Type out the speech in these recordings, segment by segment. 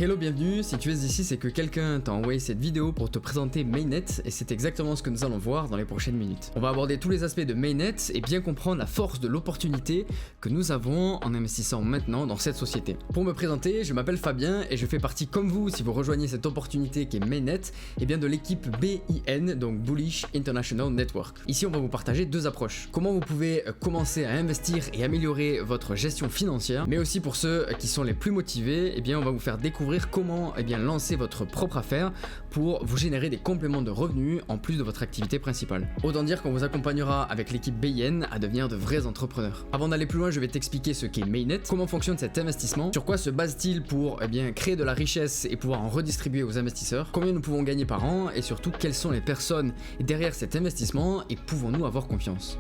Hello, bienvenue, si tu es ici c'est que quelqu'un t'a envoyé cette vidéo pour te présenter Mainnet et c'est exactement ce que nous allons voir dans les prochaines minutes. On va aborder tous les aspects de Mainnet et bien comprendre la force de l'opportunité que nous avons en investissant maintenant dans cette société. Pour me présenter, je m'appelle Fabien et je fais partie comme vous, si vous rejoignez cette opportunité qui est Mainnet, et bien de l'équipe BIN, donc Bullish International Network. Ici on va vous partager deux approches. Comment vous pouvez commencer à investir et améliorer votre gestion financière, mais aussi pour ceux qui sont les plus motivés, et bien on va vous faire découvrir comment lancer votre propre affaire pour vous générer des compléments de revenus en plus de votre activité principale. Autant dire qu'on vous accompagnera avec l'équipe BIN à devenir de vrais entrepreneurs. Avant d'aller plus loin, je vais t'expliquer ce qu'est Mainnet, comment fonctionne cet investissement, sur quoi se base-t-il pour créer de la richesse et pouvoir en redistribuer aux investisseurs, combien nous pouvons gagner par an et surtout quelles sont les personnes derrière cet investissement et pouvons-nous avoir confiance.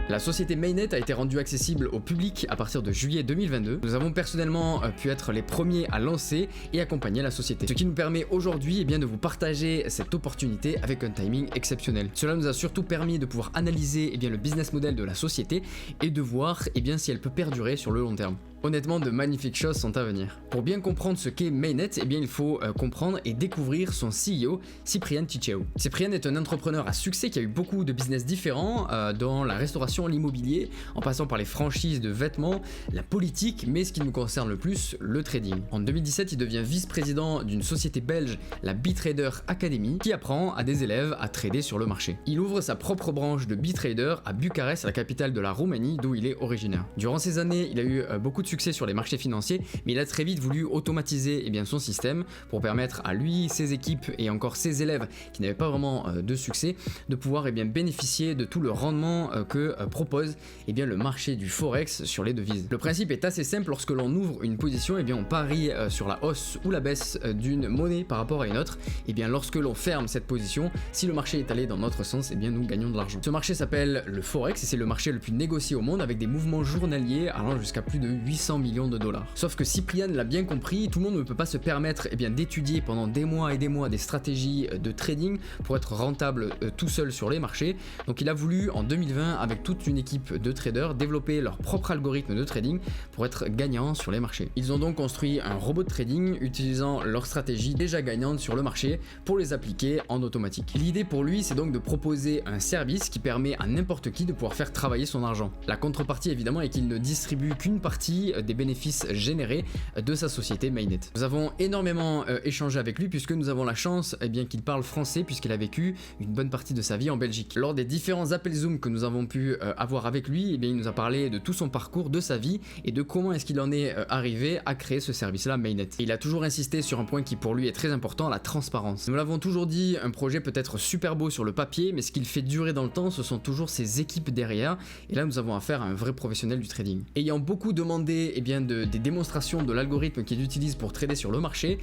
La société Mainnet a été rendue accessible au public à partir de juillet 2022. Nous avons personnellement pu être les premiers à lancer et accompagner la société. Ce qui nous permet aujourd'hui de vous partager cette opportunité avec un timing exceptionnel. Cela nous a surtout permis de pouvoir analyser le business model de la société et de voir si elle peut perdurer sur le long terme. Honnêtement, de magnifiques choses sont à venir. Pour bien comprendre ce qu'est Mainnet, il faut comprendre et découvrir son CEO, Cyprian Ticheu. Cyprian est un entrepreneur à succès qui a eu beaucoup de business différents dans la restauration, l'immobilier, en passant par les franchises de vêtements, la politique, mais ce qui nous concerne le plus, le trading. En 2017, il devient vice-président d'une société belge, la BitTrader Academy, qui apprend à des élèves à trader sur le marché. Il ouvre sa propre branche de BitTrader à Bucarest, la capitale de la Roumanie, d'où il est originaire. Durant ces années, il a eu beaucoup de succès sur les marchés financiers, mais il a très vite voulu automatiser son système pour permettre à lui, ses équipes et encore ses élèves qui n'avaient pas vraiment de succès de pouvoir bénéficier de tout le rendement que propose le marché du forex sur les devises. Le principe est assez simple: lorsque l'on ouvre une position, on parie sur la hausse ou la baisse d'une monnaie par rapport à une autre. Lorsque l'on ferme cette position, si le marché est allé dans notre sens, nous gagnons de l'argent. Ce marché s'appelle le forex et c'est le marché le plus négocié au monde avec des mouvements journaliers allant jusqu'à plus de 800 millions de dollars. Sauf que Cyprian l'a bien compris, tout le monde ne peut pas se permettre d'étudier pendant des mois et des mois des stratégies de trading pour être rentable tout seul sur les marchés. Donc il a voulu en 2020 avec toute une équipe de traders développer leur propre algorithme de trading pour être gagnant sur les marchés. Ils ont donc construit un robot de trading utilisant leur stratégie déjà gagnante sur le marché pour les appliquer en automatique. L'idée pour lui, c'est donc de proposer un service qui permet à n'importe qui de pouvoir faire travailler son argent. La contrepartie évidemment est qu'il ne distribue qu'une partie des bénéfices générés de sa société Mainnet. Nous avons énormément échangé avec lui puisque nous avons la chance qu'il parle français puisqu'il a vécu une bonne partie de sa vie en Belgique. Lors des différents appels Zoom que nous avons pu avoir avec lui, il nous a parlé de tout son parcours, de sa vie et de comment est-ce qu'il en est arrivé à créer ce service-là Mainnet. Et il a toujours insisté sur un point qui pour lui est très important, la transparence. Nous l'avons toujours dit, un projet peut être super beau sur le papier, mais ce qu'il fait durer dans le temps, ce sont toujours ses équipes derrière. Et là, nous avons affaire à un vrai professionnel du trading. Ayant beaucoup demandé des démonstrations de l'algorithme qu'il utilise pour trader sur le marché,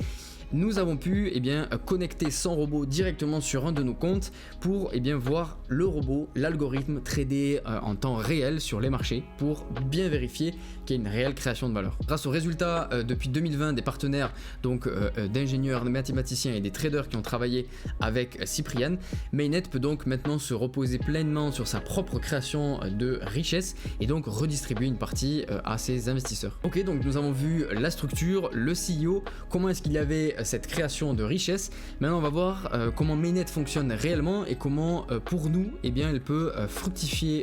nous avons pu connecter son robot directement sur un de nos comptes pour voir le robot, l'algorithme trader en temps réel sur les marchés pour bien vérifier qu'il y a une réelle création de valeur. Grâce aux résultats depuis 2020 des partenaires d'ingénieurs, de mathématiciens et des traders qui ont travaillé avec Cyprian, Mainnet peut donc maintenant se reposer pleinement sur sa propre création de richesse et donc redistribuer une partie à ses investisseurs. Ok, donc nous avons vu la structure, le CEO, comment est-ce qu'il y avait cette création de richesse. Maintenant on va voir comment Mainnet fonctionne réellement et comment pour nous elle peut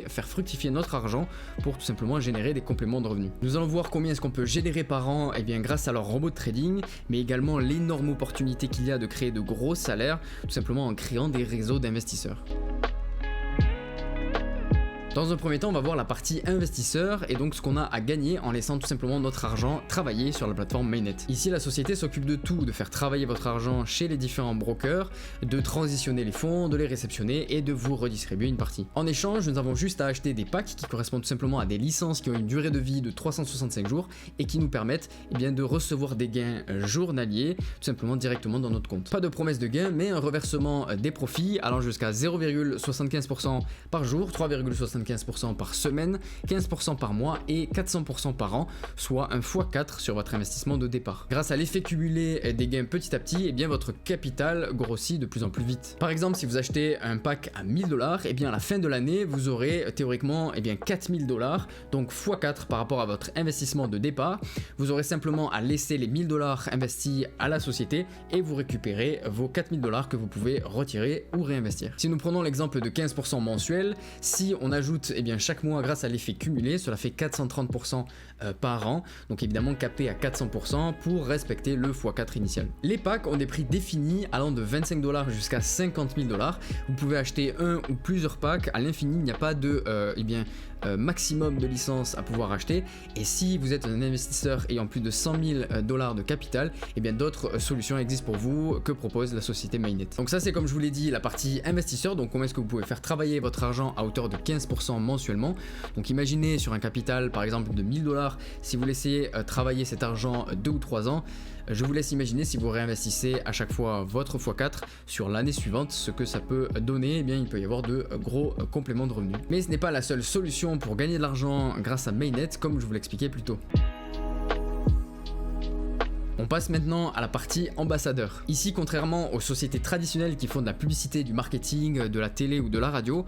faire fructifier notre argent pour tout simplement générer des compléments de revenus. Nous allons voir combien est-ce qu'on peut générer par an grâce à leur robot de trading, mais également l'énorme opportunité qu'il y a de créer de gros salaires tout simplement en créant des réseaux d'investisseurs. Dans un premier temps, on va voir la partie investisseur et donc ce qu'on a à gagner en laissant tout simplement notre argent travailler sur la plateforme Mainnet. Ici, la société s'occupe de tout, de faire travailler votre argent chez les différents brokers, de transitionner les fonds, de les réceptionner et de vous redistribuer une partie. En échange, nous avons juste à acheter des packs qui correspondent tout simplement à des licences qui ont une durée de vie de 365 jours et qui nous permettent de recevoir des gains journaliers tout simplement directement dans notre compte. Pas de promesse de gain, mais un reversement des profits allant jusqu'à 0,75% par jour, 3,75 75% par semaine, 15% par mois et 400% par an, soit un x4 sur votre investissement de départ. Grâce à l'effet cumulé des gains petit à petit, votre capital grossit de plus en plus vite. Par exemple, si vous achetez un pack à 1000 $, à la fin de l'année, vous aurez théoriquement 4000 $, donc x4 par rapport à votre investissement de départ. Vous aurez simplement à laisser les 1000 $ investis à la société et vous récupérez vos 4000 $ que vous pouvez retirer ou réinvestir. Si nous prenons l'exemple de 15% mensuel, si on ajoute chaque mois grâce à l'effet cumulé, cela fait 430% par an, donc évidemment capé à 400% pour respecter le x4 initial. Les packs ont des prix définis allant de 25 $ jusqu'à 50 000 $. Vous pouvez acheter un ou plusieurs packs à l'infini, il n'y a pas de maximum de licences à pouvoir acheter, et si vous êtes un investisseur ayant plus de 100 000 $ de capital, d'autres solutions existent pour vous que propose la société Mainnet. Donc ça, c'est comme je vous l'ai dit la partie investisseur, donc comment est-ce que vous pouvez faire travailler votre argent à hauteur de 15% mensuellement. Donc imaginez sur un capital par exemple de 1000 $, si vous laissez travailler cet argent 2 ou 3 ans, je vous laisse imaginer si vous réinvestissez à chaque fois votre x4 sur l'année suivante, ce que ça peut donner. Il peut y avoir de gros compléments de revenus. Mais ce n'est pas la seule solution pour gagner de l'argent grâce à Mainnet, comme je vous l'expliquais plus tôt. On passe maintenant à la partie ambassadeur. Ici, contrairement aux sociétés traditionnelles qui font de la publicité, du marketing, de la télé ou de la radio,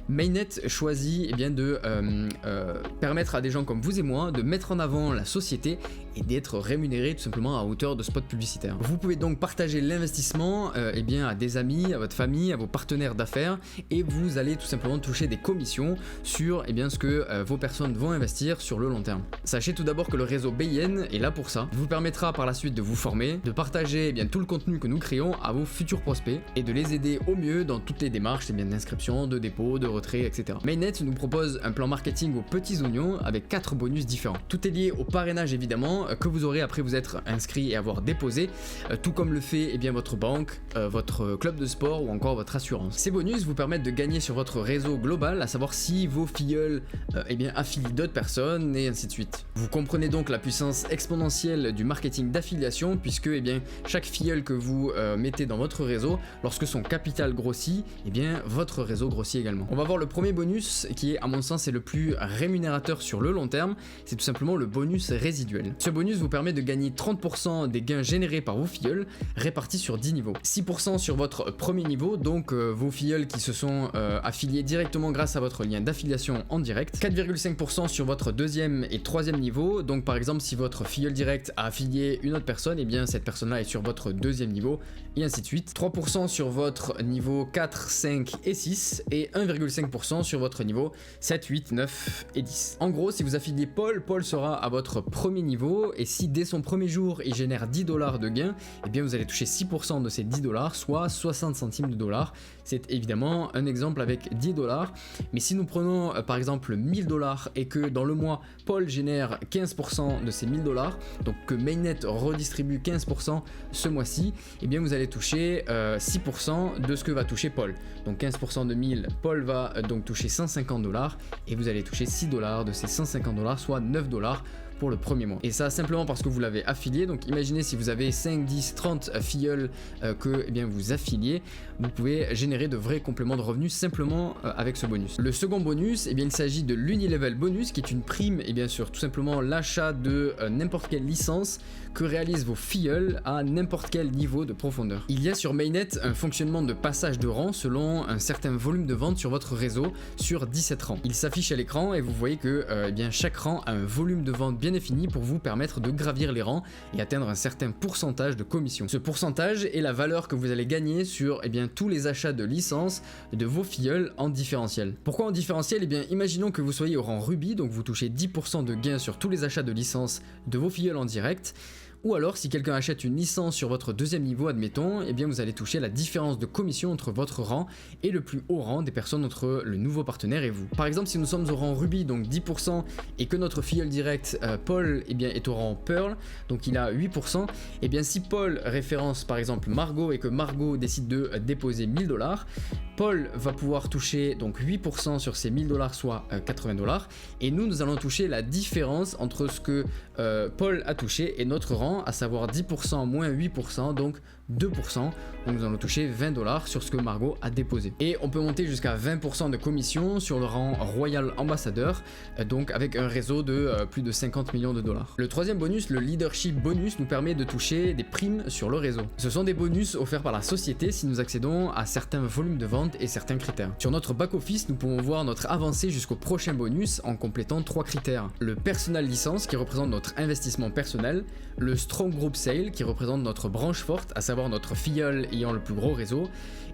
Mainnet choisit de permettre à des gens comme vous et moi de mettre en avant la société et d'être rémunérés tout simplement à hauteur de spots publicitaires. Vous pouvez donc partager l'investissement à des amis, à votre famille, à vos partenaires d'affaires, et vous allez tout simplement toucher des commissions sur ce que vos personnes vont investir sur le long terme. Sachez tout d'abord que le réseau BIN est là pour ça. Il vous permettra par la suite de vous former, de partager tout le contenu que nous créons à vos futurs prospects et de les aider au mieux dans toutes les démarches d'inscription, de dépôt, de retrait, etc. Mainnet nous propose un plan marketing aux petits oignons avec 4 bonus différents. Tout est lié au parrainage évidemment que vous aurez après vous être inscrit et avoir déposé, tout comme le fait votre banque, votre club de sport ou encore votre assurance. Ces bonus vous permettent de gagner sur votre réseau global, à savoir si vos filleuls affilient d'autres personnes et ainsi de suite. Vous comprenez donc la puissance exponentielle du marketing d'affiliation, puisque chaque filleul que vous mettez dans votre réseau, lorsque son capital grossit, votre réseau grossit également. On va voir le premier bonus qui est à mon sens le plus rémunérateur sur le long terme, c'est tout simplement le bonus résiduel. Ce bonus vous permet de gagner 30% des gains générés par vos filleuls répartis sur 10 niveaux. 6% sur votre premier niveau, donc vos filleuls qui se sont affiliés directement grâce à votre lien d'affiliation en direct. 4,5% sur votre deuxième et troisième niveau, donc par exemple si votre filleul direct a affilié une autre personne, cette personne-là est sur votre deuxième niveau, et ainsi de suite. 3% sur votre niveau 4, 5 et 6, et 1,5% sur votre niveau 7, 8, 9 et 10. En gros, si vous affiliez Paul sera à votre premier niveau, et si dès son premier jour il génère 10 $ de gain, vous allez toucher 6% de ces 10 $, soit 60 centimes de dollar. C'est évidemment un exemple avec 10 $, mais si nous prenons par exemple 1000 $ et que dans le mois Paul génère 15% de ces 1000 $, donc que Mainnet redistribue 15% ce mois-ci, vous allez toucher 6% de ce que va toucher Paul. Donc 15% de 1000, Paul va donc toucher 150 $ et vous allez toucher 6 $ de ces 150 $, soit 9 $ pour le premier mois. Et ça simplement parce que vous l'avez affilié. Donc imaginez si vous avez 5, 10, 30 filleuls que vous affiliez, vous pouvez générer de vrais compléments de revenus simplement avec ce bonus. Le second bonus, il s'agit de l'Unilevel Bonus, qui est une prime sur tout simplement l'achat de n'importe quelle licence que réalisent vos filleuls à n'importe quel niveau de profondeur. Il y a sur Mainnet un fonctionnement de passage de rang selon un certain volume de vente sur votre réseau sur 17 rangs. Il s'affiche à l'écran et vous voyez que chaque rang a un volume de vente bien défini pour vous permettre de gravir les rangs et atteindre un certain pourcentage de commission. Ce pourcentage est la valeur que vous allez gagner sur tous les achats de licences de vos filleuls en différentiel. Pourquoi en différentiel? Imaginons que vous soyez au rang Ruby, donc vous touchez 10% de gain sur tous les achats de licences de vos filleuls en direct. Ou alors, si quelqu'un achète une licence sur votre deuxième niveau, admettons, vous allez toucher la différence de commission entre votre rang et le plus haut rang des personnes entre le nouveau partenaire et vous. Par exemple, si nous sommes au rang Ruby, donc 10%, et que notre filleul direct, Paul, est au rang Pearl, donc il a 8%, si Paul référence par exemple Margot et que Margot décide de déposer 1000 $, Paul va pouvoir toucher donc 8% sur ces 1000 $, soit 80 $, et nous allons toucher la différence entre ce que Paul a touché et notre rang différents, à savoir 10% moins 8%, donc 2%. Donc nous allons toucher 20 $ sur ce que Margot a déposé. Et on peut monter jusqu'à 20% de commission sur le rang Royal Ambassadeur, donc avec un réseau de plus de 50 millions de $. Le troisième bonus, le Leadership Bonus, nous permet de toucher des primes sur le réseau. Ce sont des bonus offerts par la société si nous accédons à certains volumes de vente et certains critères. Sur notre back-office, nous pouvons voir notre avancée jusqu'au prochain bonus en complétant 3 critères. Le Personal License qui représente notre investissement personnel, le Strong Group Sale qui représente notre branche forte, à savoir notre filleule ayant le plus gros réseau,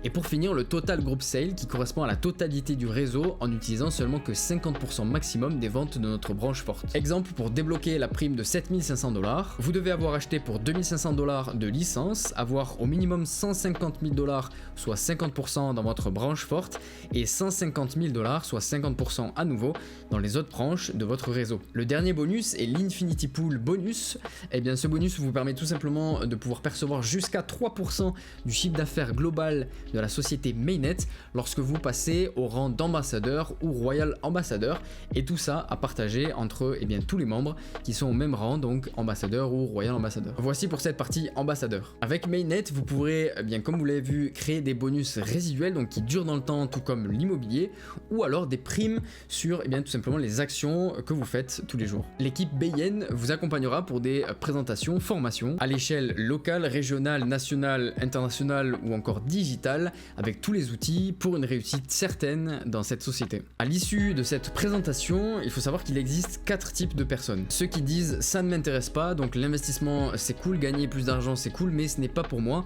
et pour finir le Total Group Sale qui correspond à la totalité du réseau en utilisant seulement que 50% maximum des ventes de notre branche forte. Exemple, pour débloquer la prime de 7500 $, vous devez avoir acheté pour 2500 $ de licence, avoir au minimum 150 000 $, soit 50% dans votre branche forte, et 150 000 $, soit 50% à nouveau dans les autres branches de votre réseau. Le dernier bonus est l'Infinity Pool Bonus. Et bien ce bonus vous permet tout simplement de pouvoir percevoir jusqu'à 3% du chiffre d'affaires global de la société Mainnet lorsque vous passez au rang d'ambassadeur ou Royal Ambassadeur, et tout ça à partager entre tous les membres qui sont au même rang, donc ambassadeur ou Royal Ambassadeur. Voici pour cette partie ambassadeur. Avec Mainnet, vous pourrez comme vous l'avez vu créer des bonus résiduels, donc qui durent dans le temps, tout comme l'immobilier, ou alors des primes sur tout simplement les actions que vous faites tous les jours. L'équipe BIN vous accompagnera pour des présentations, formations à l'échelle locale, régionale, nationale, internationale ou encore digitale, avec tous les outils pour une réussite certaine dans cette société. À l'issue de cette présentation, il faut savoir qu'il existe 4 types de personnes. Ceux qui disent ça ne m'intéresse pas, donc l'investissement c'est cool, gagner plus d'argent c'est cool, mais ce n'est pas pour moi.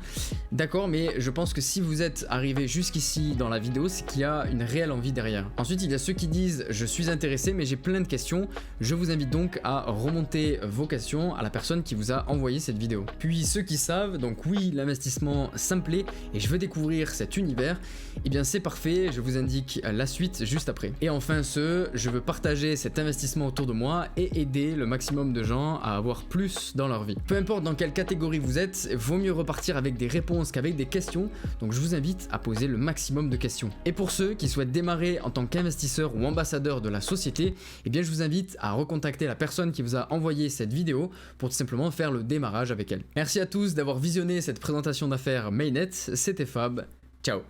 D'accord, mais je pense que si vous êtes arrivé jusqu'ici dans la vidéo, c'est qu'il y a une réelle envie derrière. Ensuite, il y a ceux qui disent je suis intéressé mais j'ai plein de questions. Je vous invite donc à remonter vos questions à la personne qui vous a envoyé cette vidéo. Puis ceux qui savent, donc oui, l'investissement ça me plaît et je veux découvrir cet univers, et bien c'est parfait, je vous indique la suite juste après. Et enfin ceux, je veux partager cet investissement autour de moi et aider le maximum de gens à avoir plus dans leur vie. Peu importe dans quelle catégorie vous êtes, vaut mieux repartir avec des réponses qu'avec des questions, donc je vous invite à poser le maximum de questions. Et pour ceux qui souhaitent démarrer en tant qu'investisseur ou ambassadeur de la société, et bien je vous invite à recontacter la personne qui vous a envoyé cette vidéo pour tout simplement faire le démarrage avec elle. Merci à tous d'avoir visionné cette présentation d'affaires Mainnet, c'était Fab, ciao.